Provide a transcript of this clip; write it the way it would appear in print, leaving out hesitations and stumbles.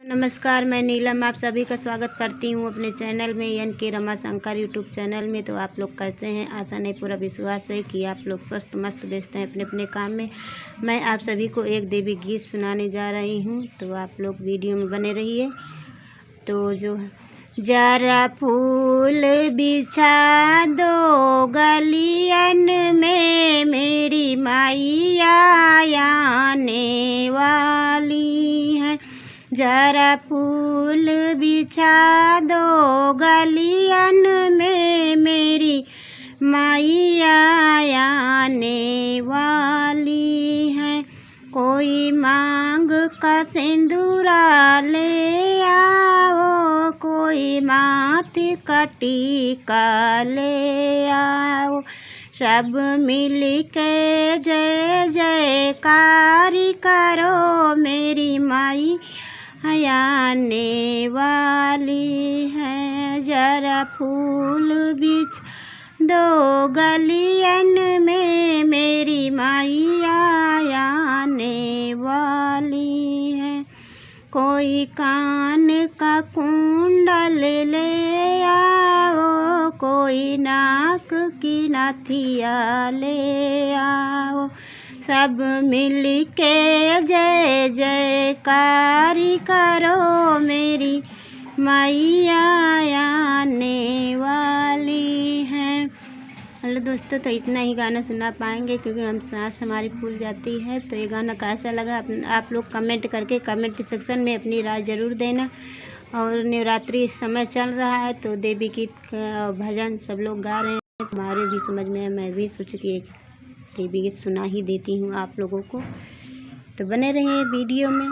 नमस्कार, मैं नीलम आप सभी का स्वागत करती हूँ अपने चैनल में एन के रमाशंकर यूट्यूब चैनल में। तो आप लोग कैसे हैं? आशा नहीं पूरा विश्वास है कि आप लोग स्वस्थ मस्त व्यस्त हैं अपने अपने काम में। मैं आप सभी को एक देवी गीत सुनाने जा रही हूँ, तो आप लोग वीडियो में बने रहिए। तो जो जरा फूल बिछा दो गलियन में, मेरी मैया आने वाली है। जरा फूल बिछा दो गलियन में, मेरी मैया आने वाली है। कोई मांग का सिंदूरा ले आओ, कोई माथे का टीका ले आओ। सब मिल के जय जयकारी करो, मेरी माई आने वाली है। जरा फूल बिछ दो गलियन में, मेरी मैया आने वाली है। कोई कान का कुंडल ले आओ, कोई नाक की नथिया ले आओ। सब मिल के जय जयकारी करो, मेरी मैया आने वाली है। हेलो दोस्तों, तो इतना ही गाना सुना पाएंगे क्योंकि हम सांस हमारी फूल जाती है। तो ये गाना कैसा लगा आप लोग कमेंट करके कमेंट सेक्शन में अपनी राय ज़रूर देना। और नवरात्रि इस समय चल रहा है, तो देवी गीत का भजन सब लोग गा रहे हैं। तुम्हारे भी समझ में, मैं भी सोच के एक देवी गीत सुना ही देती हूँ आप लोगों को। तो बने रहिए वीडियो में।